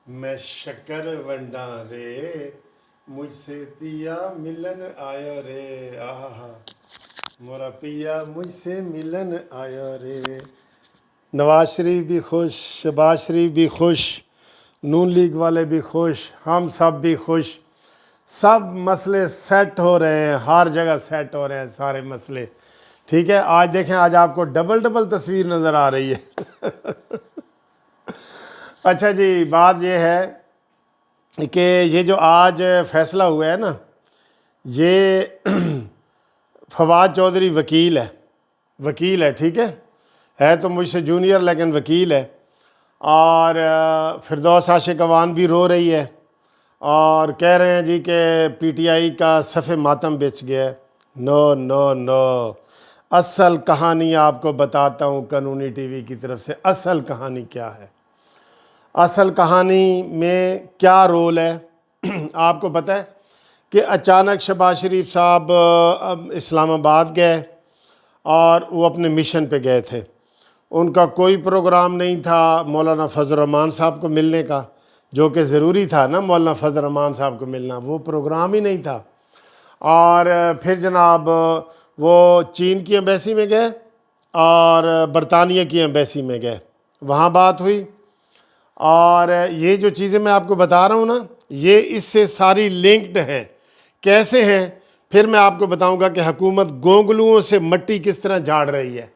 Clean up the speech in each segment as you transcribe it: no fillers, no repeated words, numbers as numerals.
میں شکر ونڈا رے مجھ سے پیا ملن آیا رے آہا مورا پیا مجھ سے ملن آیا رے۔ نواز شریف بھی خوش، شہباز شریف بھی خوش، نون لیگ والے بھی خوش، ہم سب بھی خوش، سب مسئلے سیٹ ہو رہے ہیں، ہر جگہ سیٹ ہو رہے ہیں سارے مسئلے۔ ٹھیک ہے، آج دیکھیں، آج آپ کو ڈبل ڈبل تصویر نظر آ رہی ہے۔ اچھا جی، بات یہ ہے کہ یہ جو آج فیصلہ ہوا ہے نا، یہ فواد چودھری وکیل ہے، ٹھیک ہے تو مجھ سے جونیئر لیکن وکیل ہے، اور فردوس عاشق اوان بھی رو رہی ہے اور کہہ رہے ہیں جی کہ پی ٹی آئی کا صف ماتم بچ گیا ہے۔ نو نو نو، اصل کہانی آپ کو بتاتا ہوں قانونی ٹی وی کی طرف سے، اصل کہانی کیا ہے۔ اصل کہانی میں کیا رول ہے آپ کو پتہ ہے کہ اچانک شہباز شریف صاحب اسلام آباد گئے اور وہ اپنے مشن پہ گئے تھے۔ ان کا کوئی پروگرام نہیں تھا مولانا فضل الرحمان صاحب کو ملنے کا، جو کہ ضروری تھا نا مولانا فضل الرحمان صاحب کو ملنا، وہ پروگرام ہی نہیں تھا۔ اور پھر جناب وہ چین کی ایمبیسی میں گئے اور برطانیہ کی ایمبیسی میں گئے، وہاں بات ہوئی، اور یہ جو چیزیں میں آپ کو بتا رہا ہوں نا، یہ اس سے ساری لنکڈ ہیں۔ کیسے ہیں پھر میں آپ کو بتاؤں گا کہ حکومت گونگلوؤں سے مٹی کس طرح جھاڑ رہی ہے،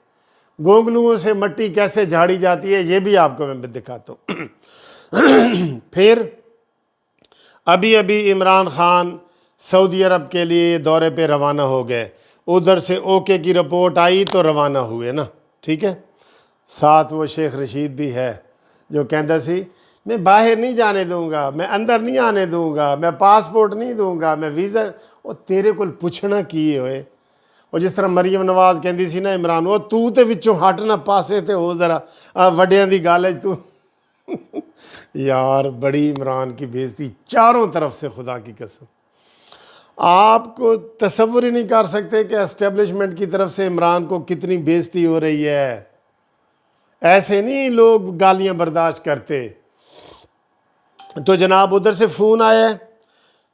گونگلوؤں سے مٹی کیسے جھاڑی جاتی ہے، یہ بھی آپ کو میں دکھاتا ہوں۔ پھر ابھی عمران خان سعودی عرب کے لیے دورے پہ روانہ ہو گئے، ادھر سے اوکے کی رپورٹ آئی تو روانہ ہوئے نا، ٹھیک ہے۔ ساتھ وہ شیخ رشید بھی ہے جو کہندا سی میں باہر نہیں جانے دوں گا، میں اندر نہیں آنے دوں گا، میں پاسپورٹ نہیں دوں گا، میں ویزا، وہ تیرے کول پوچھنا کیے ہوئے۔ وہ جس طرح مریم نواز کہندی سی نا عمران، وہ تو تے وچوں ہٹ نہ پاسے تے ہو ذرا وڈیاں دی گل ہے تو۔ یار بڑی عمران کی بےزتی چاروں طرف سے، خدا کی قسم آپ کو تصور ہی نہیں کر سکتے کہ اسٹیبلشمنٹ کی طرف سے عمران کو کتنی بےزتی ہو رہی ہے۔ ایسے نہیں لوگ گالیاں برداشت کرتے۔ تو جناب ادھر سے فون آیا ہے،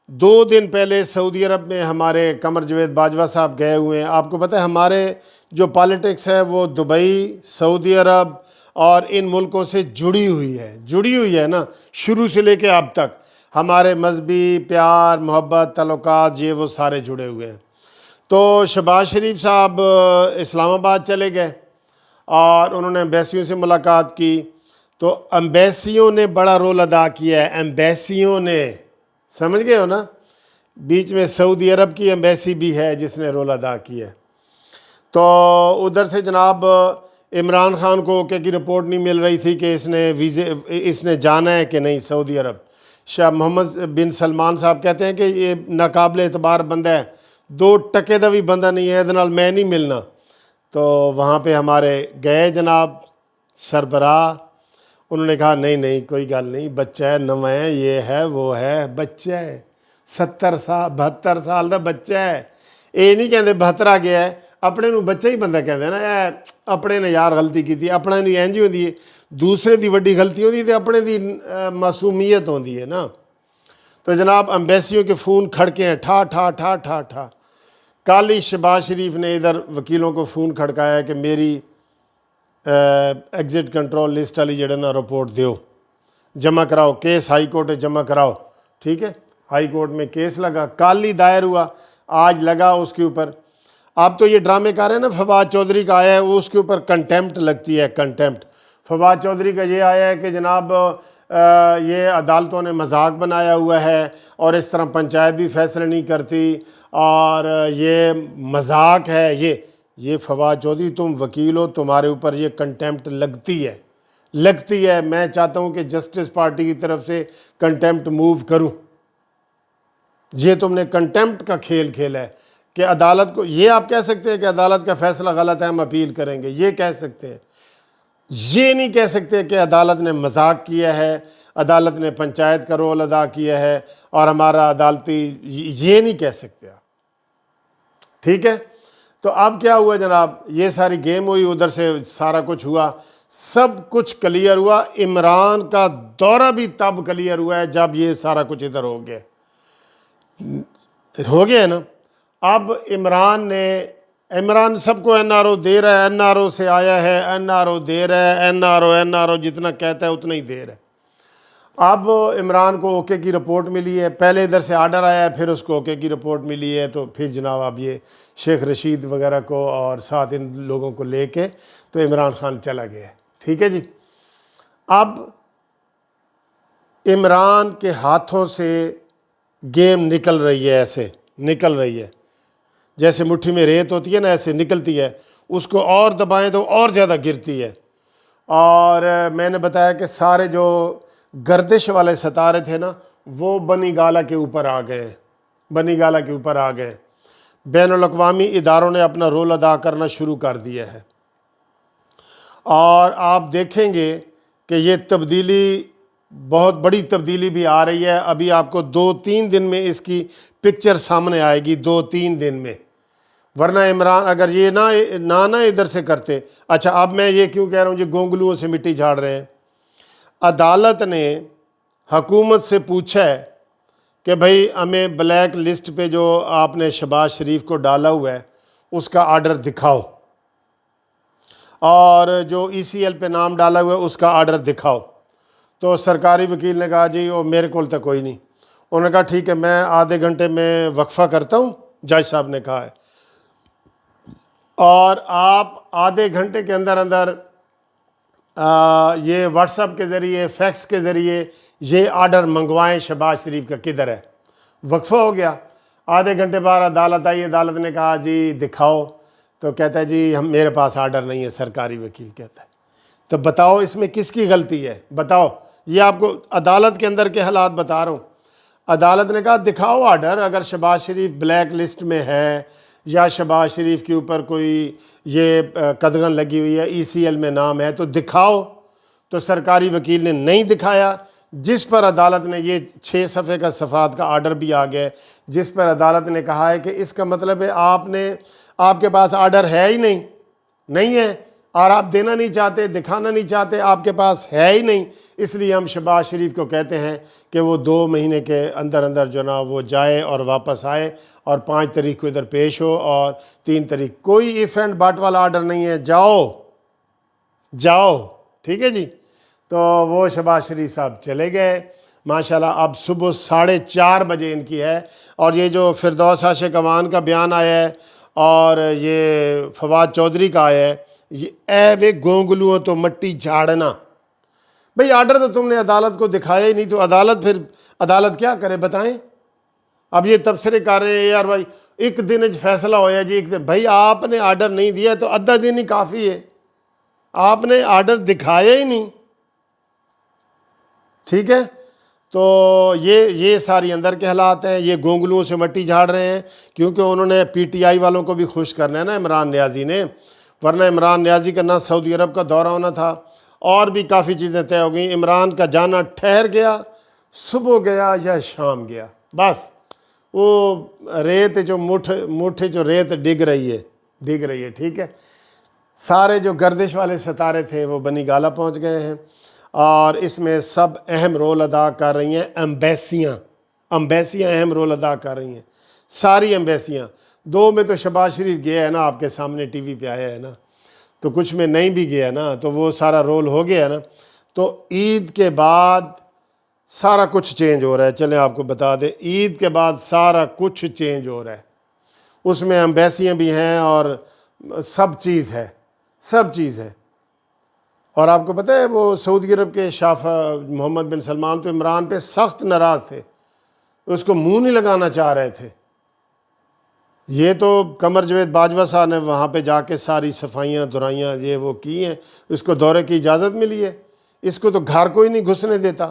2 دن پہلے سعودی عرب میں ہمارے قمر جاوید باجوہ صاحب گئے ہوئے ہیں۔ آپ کو پتہ ہے ہمارے جو پالیٹکس ہے وہ دبئی، سعودی عرب اور ان ملکوں سے جڑی ہوئی ہے نا، شروع سے لے کے اب تک ہمارے مذہبی پیار محبت تعلقات یہ وہ سارے جڑے ہوئے ہیں۔ تو شہباز شریف صاحب اسلام آباد چلے گئے اور انہوں نے ایمبیسیوں سے ملاقات کی، تو ایمبیسیوں نے بڑا رول ادا کیا ہے، ایمبیسیوں نے، سمجھ گئے ہو نا، بیچ میں سعودی عرب کی ایمبیسی بھی ہے جس نے رول ادا کیا ہے۔ تو ادھر سے جناب عمران خان کو اوکے کی رپورٹ نہیں مل رہی تھی کہ اس نے جانا ہے کہ نہیں سعودی عرب۔ شاہ محمد بن سلمان صاحب کہتے ہیں کہ یہ ناقابل اعتبار بندہ ہے، 2 ٹکے دا بھی بندہ نہیں ہے، ادھر میں نہیں ملنا۔ تو وہاں پہ ہمارے گئے جناب سربراہ، انہوں نے کہا نہیں کوئی گل نہیں، بچہ ہے، نواں ہے، یہ ہے وہ ہے، بچہ ہے، 72 سال دا بچہ ہے۔ یہ نہیں کہندے 72 گیا ہے، اپنے نو بچہ ہی بندہ کہندے نا، اپنے نے یار غلطی کی تھی، اپنے نے انج ہوندی ہے، دوسرے دی وڈی غلطی ہوندی تے اپنے دی معصومیت ہوندی ہے نا۔ تو جناب ایمبیسیوں کے فون کھڑکے ہیں، ٹھا ٹھا ٹھا ٹھا ٹھا۔ کل ہی شہباز شریف نے ادھر وکیلوں کو فون کھڑکایا کہ میری ایگزٹ کنٹرول لسٹ والی جڑے نا رپورٹ دیو، جمع کراؤ، کیس ہائی کورٹ جمع کراؤ، ٹھیک ہے۔ ہائی کورٹ میں کیس لگا، کل ہی دائر ہوا، آج لگا اس کے اوپر۔ اب تو یہ ڈرامے کر رہے ہیں نا، فواد چودھری کا آیا ہے وہ اس کے اوپر کنٹیمپٹ لگتی ہے، کنٹیمپٹ۔ فواد چودھری کا یہ آیا ہے کہ جناب یہ عدالتوں نے مذاق بنایا ہوا ہے اور اس طرح پنچایت بھی فیصلے نہیں کرتی اور یہ مذاق ہے۔ یہ فواد چودھری تم وکیل ہو، تمہارے اوپر یہ کنٹیمپٹ لگتی ہے۔ میں چاہتا ہوں کہ جسٹس پارٹی کی طرف سے کنٹیمپٹ موو کروں۔ یہ تم نے کنٹیمپٹ کا کھیل کھیلا ہے کہ عدالت کو، یہ آپ کہہ سکتے ہیں کہ عدالت کا فیصلہ غلط ہے ہم اپیل کریں گے، یہ کہہ سکتے ہیں۔ یہ نہیں کہہ سکتے کہ عدالت نے مذاق کیا ہے، عدالت نے پنچایت کا رول ادا کیا ہے اور ہمارا عدالتی، یہ نہیں کہہ سکتے آپ، ٹھیک ہے۔ تو اب کیا ہوا جناب، یہ ساری گیم ہوئی، ادھر سے سارا کچھ ہوا، سب کچھ کلیئر ہوا. عمران کا دورہ بھی تب کلیئر ہوا ہے جب یہ سارا کچھ ادھر ہو گیا ہے نا. اب عمران سب کو این آر او دے رہا ہے, این آر او سے آیا ہے, این آر او دے رہا ہے, این آر او جتنا کہتا ہے اتنا ہی دے رہا ہے. اب عمران کو اوکے کی رپورٹ ملی ہے, پہلے ادھر سے آرڈر آیا ہے, پھر اس کو اوکے کی رپورٹ ملی ہے, تو پھر جناب اب یہ شیخ رشید وغیرہ کو اور ساتھ ان لوگوں کو لے کے تو عمران خان چلا گیا ہے. ٹھیک ہے جی. اب عمران کے ہاتھوں سے گیم نکل رہی ہے, ایسے نکل رہی ہے جیسے مٹھی میں ریت ہوتی ہے نا, ایسے نکلتی ہے. اس کو اور دبائیں تو اور زیادہ گرتی ہے. اور میں نے بتایا کہ سارے جو گردش والے ستارے تھے نا وہ بنی گالا کے اوپر آ گئے, بنی گالا کے اوپر آ گئے. بین الاقوامی اداروں نے اپنا رول ادا کرنا شروع کر دیا ہے. اور آپ دیکھیں گے کہ یہ تبدیلی, بہت بڑی تبدیلی بھی آ رہی ہے. ابھی آپ کو 2-3 دن میں اس کی پکچر سامنے آئے گی, 2-3 دن میں. ورنہ عمران اگر یہ نہ ادھر سے کرتے. اچھا, اب میں یہ کیوں کہہ رہا ہوں جی گونگلوؤں سے مٹی جھاڑ رہے ہیں. عدالت نے حکومت سے پوچھا ہے کہ بھئی ہمیں بلیک لسٹ پہ جو آپ نے شہباز شریف کو ڈالا ہوا ہے اس کا آرڈر دکھاؤ, اور جو ای سی ایل پہ نام ڈالا ہوا ہے اس کا آرڈر دکھاؤ. تو سرکاری وکیل نے کہا جی وہ میرے کول تو کوئی نہیں. انہوں نے کہا ٹھیک ہے, میں آدھے گھنٹے میں وقفہ کرتا ہوں, جج صاحب نے کہا ہے. اور آپ آدھے گھنٹے کے اندر یہ واٹس ایپ کے ذریعے, فیکس کے ذریعے یہ آرڈر منگوائیں شہباز شریف کا کدھر ہے. وقفہ ہو گیا. آدھے گھنٹے بعد عدالت آئی, عدالت نے کہا جی دکھاؤ. تو کہتا ہے جی میرے پاس آرڈر نہیں ہے, سرکاری وکیل کہتا ہے. تو بتاؤ اس میں کس کی غلطی ہے, بتاؤ. یہ آپ کو عدالت کے اندر کے حالات بتا رہا ہوں. عدالت نے کہا دکھاؤ آرڈر, اگر شہباز شریف بلیک لسٹ میں ہے یا شہباز شریف کے اوپر کوئی یہ قدغن لگی ہوئی ہے, ای سی ایل میں نام ہے, تو دکھاؤ. تو سرکاری وکیل نے نہیں دکھایا, جس پر عدالت نے یہ 6 صفحے کا صفحات کا آرڈر بھی آ گیا, جس پر عدالت نے کہا ہے کہ اس کا مطلب ہے آپ کے پاس آرڈر ہے ہی نہیں ہے, اور آپ دینا نہیں چاہتے, دکھانا نہیں چاہتے, آپ کے پاس ہے ہی نہیں. اس لیے ہم شہباز شریف کو کہتے ہیں کہ وہ 2 مہینے کے اندر جو نا وہ جائے اور واپس آئے, اور 5 تاریخ کو ادھر پیش ہو, اور 3 تاریخ کوئی ایف اینڈ بٹ والا آرڈر نہیں ہے, جاؤ. ٹھیک ہے جی. تو وہ شہباز شریف صاحب چلے گئے ماشاءاللہ. اب صبح 4:30 بجے ان کی ہے. اور یہ جو فردوس عاشق اوان کا بیان آیا ہے اور یہ فواد چودھری کا آیا ہے, یہ اے وے گونگلوؤں تو مٹی جھاڑنا. بھئی آرڈر تو تم نے عدالت کو دکھایا ہی نہیں, تو عدالت کیا کرے بتائیں. اب یہ تبصرے کر رہے ہیں یار بھائی ایک دن فیصلہ ہویا جی, ایک دن. بھائی آپ نے آرڈر نہیں دیا تو آدھا دن ہی کافی ہے, آپ نے آرڈر دکھایا ہی نہیں. ٹھیک ہے. تو یہ ساری اندر کے حالات ہیں. یہ گونگلوؤں سے مٹی جھاڑ رہے ہیں کیونکہ انہوں نے پی ٹی آئی والوں کو بھی خوش کرنا ہے نا عمران نیازی نے. ورنہ عمران نیازی کا نہ سعودی عرب کا دورہ ہونا تھا, اور بھی کافی چیزیں طے ہو گئیں. عمران کا جانا ٹھہر گیا, صبح گیا یا شام گیا, بس. وہ ریت جو مٹھ جو ریت ڈگ رہی ہے. ٹھیک ہے. سارے جو گردش والے ستارے تھے وہ بنی گالا پہنچ گئے ہیں, اور اس میں سب اہم رول ادا کر رہی ہیں. امبیسیاں اہم رول ادا کر رہی ہیں, ساری امبیسیاں. 2 میں تو شہباز شریف گیا ہے نا, آپ کے سامنے ٹی وی پہ آیا ہے نا, تو کچھ میں نہیں بھی گیا نا, تو وہ سارا رول ہو گیا نا. تو عید کے بعد سارا کچھ چینج ہو رہا ہے. چلیں آپ کو بتا دیں, عید کے بعد سارا کچھ چینج ہو رہا ہے. اس میں امبیسیاں بھی ہیں اور سب چیز ہے. اور آپ کو پتہ ہے وہ سعودی عرب کے شاہ محمد بن سلمان تو عمران پہ سخت ناراض تھے, اس کو منہ نہیں لگانا چاہ رہے تھے. یہ تو قمر جاوید باجوہ صاحب نے وہاں پہ جا کے ساری صفائیاں دھرائیاں یہ وہ کی ہیں, اس کو دورے کی اجازت ملی ہے. اس کو تو گھر کوئی نہیں گھسنے دیتا.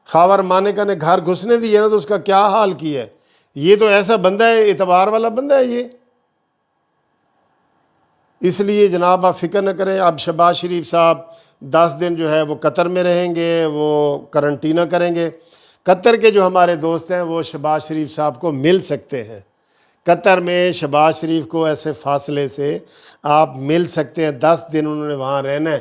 خاور مانیکا نے گھر گھسنے دی ہے نا, تو اس کا کیا حال کیا ہے. یہ تو ایسا بندہ ہے, اعتبار والا بندہ ہے یہ. اس لیے جناب آپ فکر نہ کریں. اب شہباز شریف صاحب 10 دن جو ہے وہ قطر میں رہیں گے, وہ کرنٹینہ کریں گے. قطر کے جو ہمارے دوست ہیں وہ شہباز شریف صاحب کو مل سکتے ہیں. قطر میں شہباز شریف کو ایسے فاصلے سے آپ مل سکتے ہیں، 10 دن انہوں نے وہاں رہنا ہے،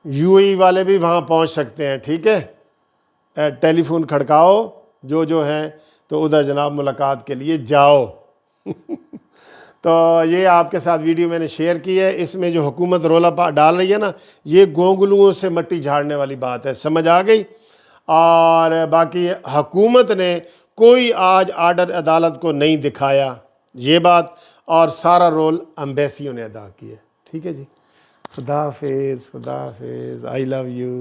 یو اے ای والے بھی وہاں پہنچ سکتے ہیں، ٹھیک ہے، ٹیلی فون کھڑکاؤ جو ہیں تو ادھر جناب ملاقات کے لیے جاؤ۔ تو یہ آپ کے ساتھ ویڈیو میں نے شیئر کی ہے، اس میں جو حکومت رولا ڈال رہی ہے نا، یہ گونگلوؤں سے مٹی جھاڑنے والی بات ہے، سمجھ آ گئی؟ اور باقی حکومت نے کوئی آج آرڈر عدالت کو نہیں دکھایا، یہ بات، اور سارا رول امبیسیوں نے ادا کیا ہے، ٹھیک ہے جی۔ خدا حافظ، خدا حافظ، آئی لو یو۔